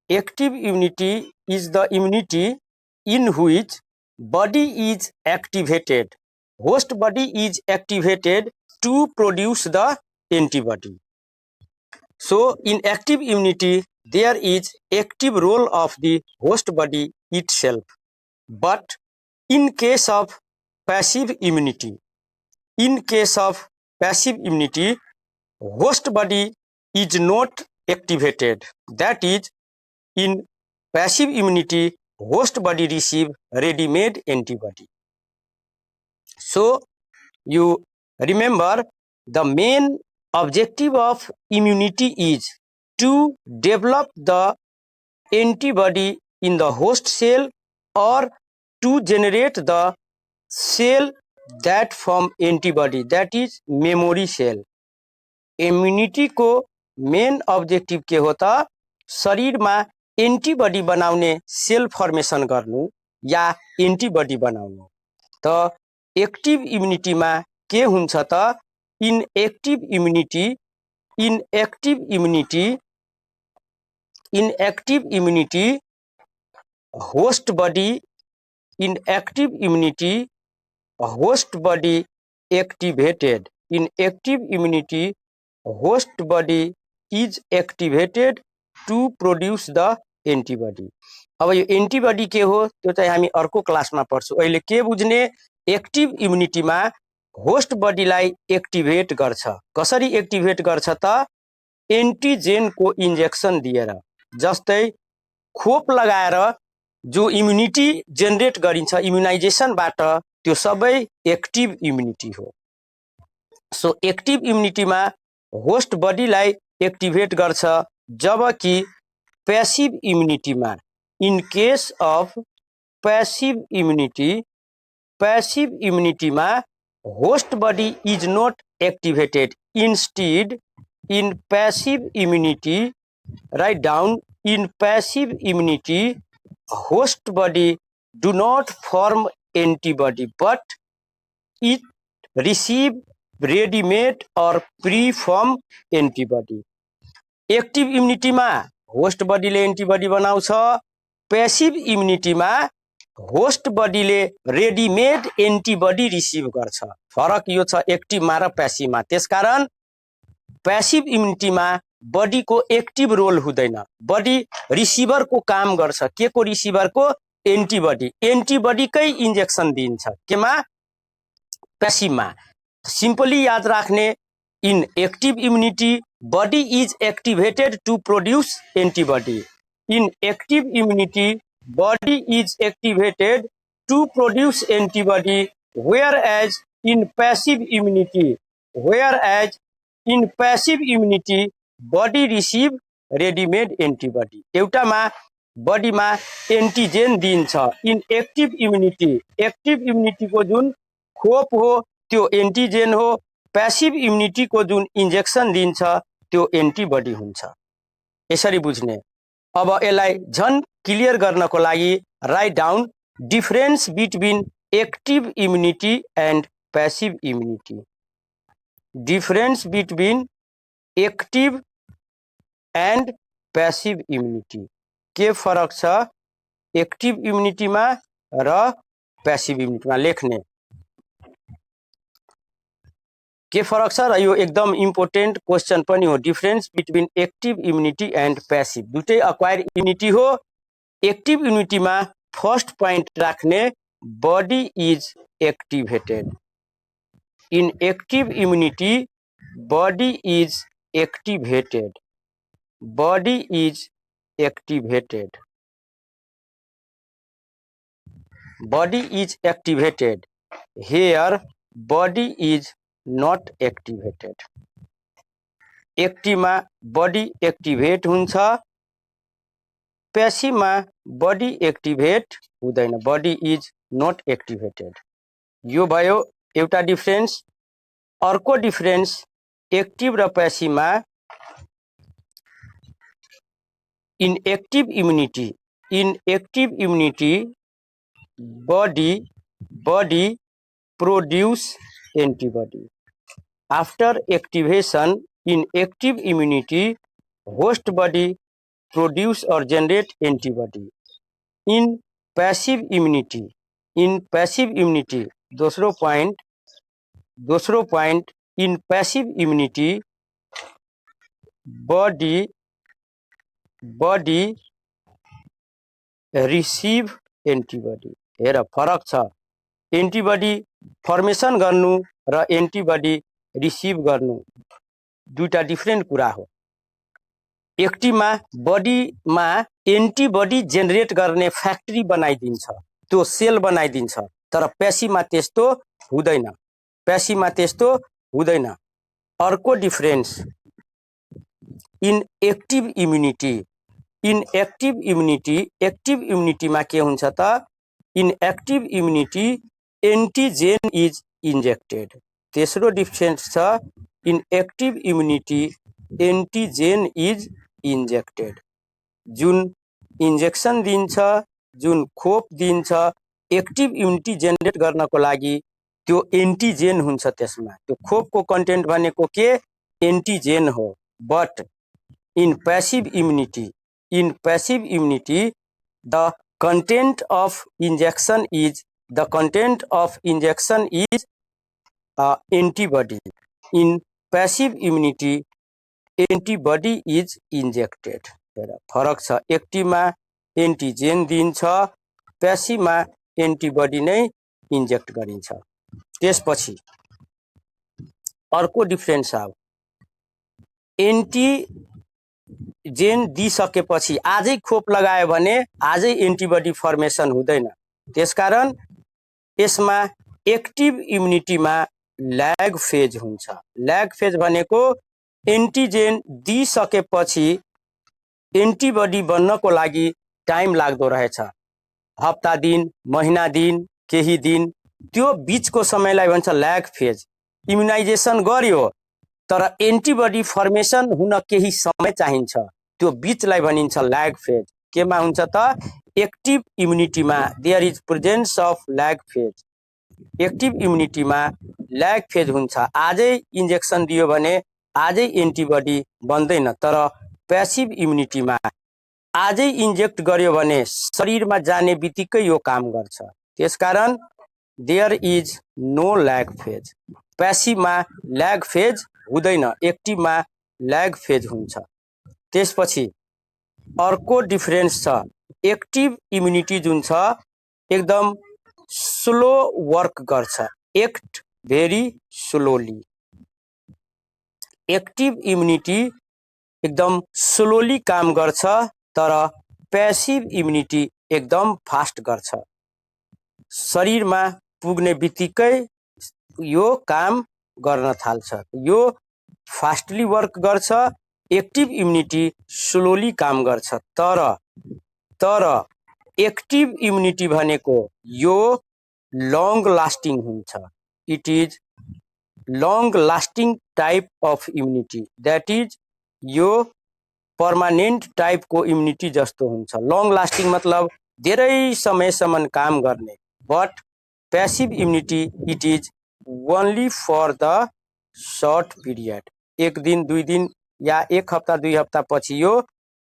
Active immunity is the immunity in which body is activated. Host body is activated to produce the antibody. So in active immunity, there is active role of the host body itself. But in case of passive immunity, host body is not activated. That is, in passive immunity, host body receive ready-made antibody. So you remember, the main objective of immunity is to develop the antibody in the host cell or to generate the cell that form antibody, that is memory cell. Immunity को main objective के होता शरीर में antibody बनाउने sale formation गर्नु या antibody बनाउनु। तो active immunity में के हुन्छ त inactive immunity host body activated. Inactive immunity host body is activated to produce the antibody. अब यो एंटीबॉडी के हो त्यो चाहिँ हामी अर्को क्लासमा पढ्छौं। अहिले के बुझ्ने, एक्टिभ इम्युनिटीमा होस्ट बडीलाई एक्टिभेट गर्छ। कसरी एक्टिभेट गर्छ त एन्टिजेनको इन्जेक्सन दिएर, जस्तै खोप लगाएर जो इम्युनिटी जेनरेट गरिन्छ इम्युनाइजेसनबाट, त्यो सबै एक्टिभ इम्युनिटी हो। सो एक्टिभ इम्युनिटीमा होस्ट बडीलाई एक्टिभेट गर्छ, जबकि पैसिव इम्युनिटीमा, इन केस अफ पैसिव इम्युनिटीमा host body is not activated. Instead in passive immunity, right down, in passive immunity host body do not form antibody but it receive readymade और pre form antibody. Active immunity में host body ले antibody बनाउँछ, passive immunity में host body ले readymade antibody receive गर्छ। फरक यो छ एक्टिव में र पैसिव में। त्यसकारण पैसिव इम्युनिटी में बॉडी को एक्टिव रोल हुँदैन, बॉडी रिसीवर को काम गर्छ। के को रिसीवर को? एंटीबॉडी। एंटीबॉडी कै इंजेक्शन दिन्छ केमा? पैसिव में। सिंपली याद रखने, in active immunity body is activated to produce antibody. In active immunity body is activated to produce antibody, whereas in passive immunity body receive readymade antibody. एउटा में body में antigen दिन्छ। In active immunity को जुन खोप हो त्यो antigen हो, पैसिव इम्युनिटी को जुन इंजेक्शन दिन्छ त्यो एंटीबॉडी हुन्छ। यसरी बुझ्ने। अब यसलाई झन क्लियर गर्नको लागि write down difference between active immunity and passive immunity. Difference between active and passive immunity के फरक छ एक्टिव इम्युनिटी में र पैसिव इम्युनिटी में? लेख्ने के फरक छ र यो एकदम इम्पोर्टेंट क्वेश्चन पनि हो। Difference between active immunity and passive, दुटै अक्वायर इम्युनिटी हो। एक्टिव इम्युनिटी में फर्स्ट पॉइंट राख्ने, body is activated. In active immunity body is activated. Body is activated. Body is activated. Here body is not activated. Active में body activate हुन्छ, passive में body activate हुँदैन, body is not activated. यो भयो एउटा difference. अर्को difference active र passive में, in active immunity body produce antibody. After activation in active immunity, host body produce or generate antibody. In passive immunity, दूसरो point in passive immunity body receive antibody. हेर फरक छ antibody formation गर्नु र antibody receive गर्नु दुईटा different कुरा हो। एकटीमा बडीमा एंटीबॉडी जेनरेट गर्ने फ्याक्ट्री बनाइदिन्छ, त्यो सेल बनाइदिन्छ, तर पेशीमा त्यस्तो हुँदैन। अर्को डिफरेंस इन एक्टिव इम्युनिटी में के हुन्छ त in active immunity antigen is injected. तेस्रो डिफरेंस छ in active immunity antigen is injected. जुन इंजेक्शन दिन्छ, जुन खोप दिन्छ एक्टिव इम्युनिटी जेनरेट गर्नको लागि त्यो एंटीजेन हुन्छ। त्यसमा त्यो खोपको कन्टेन्ट भनेको के एंटीजेन हो। But in passive immunity the content of injection is antibody. In passive immunity antibody is injected. फरक छ, एक्टिवमा एंटीजेन दिन्छ, पैसिवमा एंटीबॉडी नै इंजेक्ट गरिन्छ। त्यसपछि अर्को डिफरेंस आयो, एंटीजेन दिइसकेपछि आजै खोप लगायो भने आजै एंटीबॉडी फर्मेशन हुँदैन। त्यसकारण यसमा एक्टिव इम्युनिटीमा ल्याग फेज हुन्छ। ल्याग फेज भनेको एंटीजेन दिइसकेपछि एंटीबॉडी बन्नको लागि टाइम लाग्दो रहेछ, हप्ता दिन, महीना दिन, केही दिन। त्यो बीचको समयलाई भन्छ ल्याग फेज। इम्युनाइजेसन गर्यो तर एंटीबॉडी फर्मेशन हुन केही समय चाहिन्छ, त्यो बीचलाई भनिन्छ ल्याग फेज। केमा हुन्छ त एक्टिव इम्युनिटीमा there is presence of lag phase. Active इम्युनिटीमा ल्याग फेज हुन्छ। आजै इंजेक्शन दियो भने आजै एंटीबॉडी बन्दैन, तर पैसिव इम्युनिटीमा आजै इंजेक्ट गर्यो भने शरीरमा जाने बित्तिकै यो काम गर्छ। त्यसकारण there is no lag phase. पैसिवमा ल्याग फेज हुँदैन, एक्टिवमा ल्याग फेज हुन्छ। त्यसपछि अर्को डिफरेंस छ, एक्टिव इम्युनिटी जुन छ एकदम स्लो वर्क गर्छ, act very slowly. Active immunity एकदम स्लोली काम गर्छ, तर पैसिव इम्युनिटी एकदम फास्ट गर्छ। शरीरमा पुग्ने बित्तिकै यो काम गर्न थाल्छ। यो फास्टली वर्क गर्छ, एक्टिभ इम्युनिटी स्लोली काम गर्छ। तर एक्टिभ इम्युनिटी भनेको यो लङ लास्टिङ हुन्छ। It is long lasting type of immunity, that is यो पर्मानेंट टाइप को इम्युनिटी जस्तो हुन्छ। लङ लास्टिङ मतलब धेरै समयसम्म काम गर्ने। But passive immunity it is only for the short period, एक दिन दुई दिन या एक हप्ता दुई हप्ता पछि यो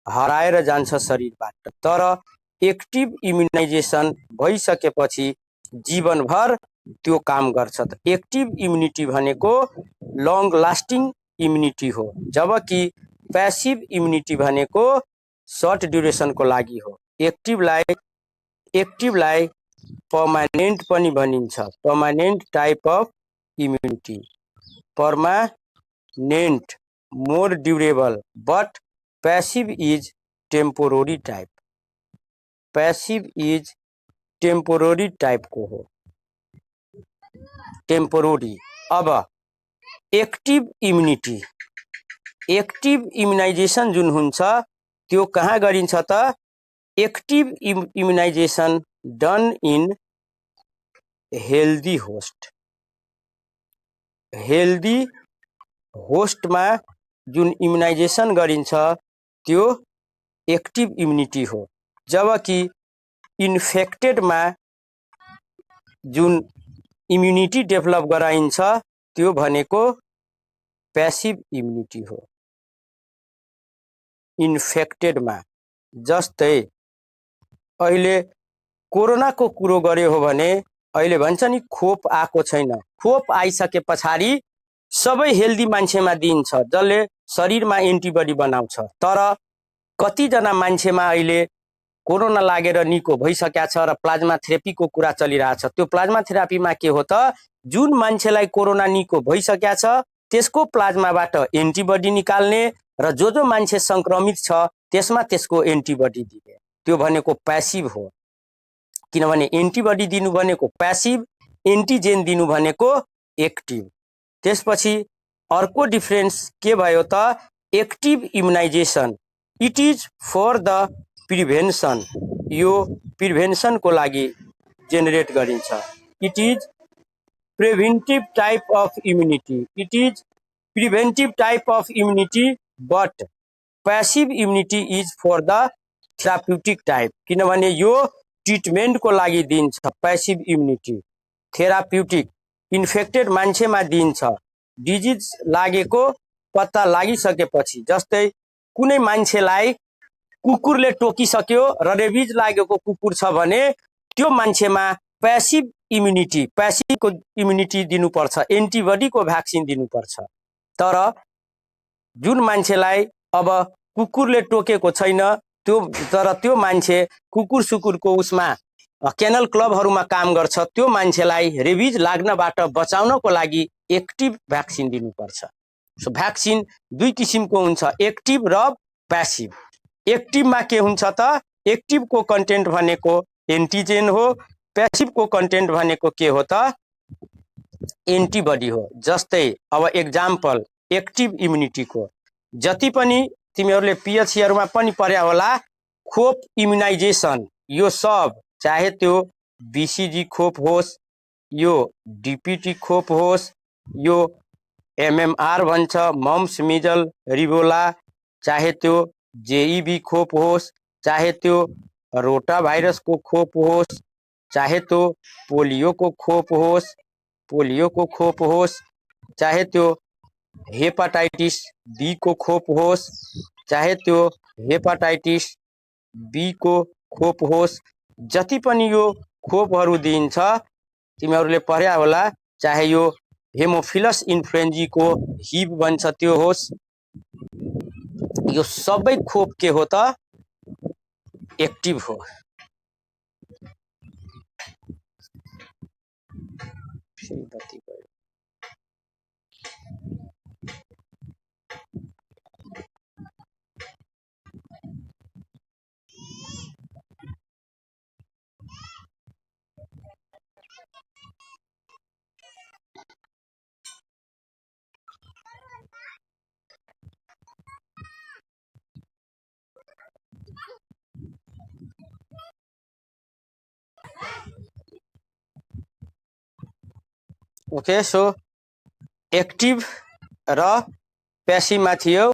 हराएर जान्छ शरीरबाट। तर एक्टिभ इम्युनाइजेसन भइसकेपछि जीवनभर त्यो काम गर्छ। त एक्टिभ इम्युनिटी भनेको लङ लास्टिङ इम्युनिटी हो, जबकि पैसिव इम्युनिटी भनेको सर्ट ड्युरेसन को लागि हो। एक्टिभलाई पर्मानेंट पनि भनिन्छ, permanent type of immunity. Permanent more durable, but passive is temporary type. Passive is temporary type को हो, टेम्पोररी। अब एक्टिभ इम्युनिटी, एक्टिभ इम्युनाइजेसन जुन हुन्छ त्यो कहाँ गरिन्छ त active immunization done in healthy host. Healthy होस्टमा जुन इम्युनाइजेसन गरिन्छ त्यो एक्टिभ इम्युनिटी हो, जबकि इन्फेक्टेडमा जुन इम्युनिटी डेभलप गराइन्छ त्यो भनेको पैसिव इम्युनिटी हो। इन्फेक्टेडमा, जस्तै अहिले कोरोनाको कुरो गर्यो हो भने अहिले भन्छ नि खोप आएको छैन, खोप आइसके पछाडि सबै हेल्दी मान्छेमा दिइन्छ जसले शरीरमा एन्टिबडी बनाउँछ। तर कतिजना मान्छेमा अहिले कोरोना लागेर निको भइसकेको छ र प्लाज्मा थेरापीको कुरा चलिरहेछ। त्यो प्लाज्मा थेरापीमा के हो त, जुन मान्छेलाई कोरोना निको भइसकेको छ त्यसको प्लाज्माबाट एन्टिबडी निकाल्ने र जो मान्छे संक्रमित छ त्यसमा त्यसको एन्टिबडी दिने, त्यो भनेको प्यासिभ हो। किनभने एन्टिबडी दिनु भनेको प्यासिभ, एन्टिजेन दिनु भनेको एक्टिभ। त्यसपछि अर्को डिफरेन्स के भयो त, active immunisation it is for the prevention, यो प्रिभेन्सनको लागि जेनेरेट गरिन्छ। It is preventive type of immunity, it is preventive type of immunity, but passive immunity is for the therapeutic type. किनभने यो ट्रिटमेन्टको लागि दिन्छ प्यासिभ इम्युनिटी, थेराप्युटिक इन्फेक्टेड मान्छेमा दिन्छ। डिजिज लागेको पत्ता लागिसकेपछि, जस्तै कुनै मान्छेलाई कुकुरले टोकिसक्यो र रेबिज लागेको कुकुर छ भने त्यो मान्छेमा प्यासिभ इम्युनिटी, प्यासिभको इम्युनिटी दिनुपर्छ, एन्टिबडीको भ्याक्सिन दिनुपर्छ। तर जुन मान्छेलाई अब कुकुरले टोकेको छैन, त्यो मान्छे कुकुर सुकुरको उसमा केनल क्लबहरूमा काम गर्छ, त्यो मान्छेलाई रेबिज लाग्नबाट बचाउनको लागि एक्टिभ भ्याक्सिन दिनुपर्छ। सो भ्याक्सिन दुई किसिमको हुन्छ, एक्टिभ र प्यासिभ। एक्टिभमा के हुन्छ त, एक्टिभको कन्टेन्ट भनेको एन्टिजेन हो, प्यासिभको कन्टेन्ट भनेको के हो त, एन्टिबडी हो। जस्तै अब एक्जाम्पल एक्टिभ इम्युनिटीको, जति पनि तिमीहरूले पिएचसीहरूमा पनि पढ्या होला, खोप इम्युनाइजेसन, यो सब चाहे त्यो बीसीजी खोप होस्, यो डीपीटी खोप होस्, यो एमएमआर भन्छ, मम्स मिजल रिबोला, चाहे त्यो जेईबी खोप होस्, चाहे त्यो रोटा भाइरसको खोप होस्, चाहे त्यो पोलियोको खोप होस्, चाहे त्यो हेपाटाइटिस बी को खोप होस्, चाहे त्यो हेपाटाइटिस बी को खोप होस्, जति पनि यो खोपहरू दिइन्छ तिमीहरूले पढ्या होला, चाहे यो हेमोफिलस इन्फ्लुएन्जीको हिब भन्छ त्यो होस्, यो सबै खोप के हो त, एक्टिभ हो। ओके, सो एक्टिभ र प्यासिभमा थियो।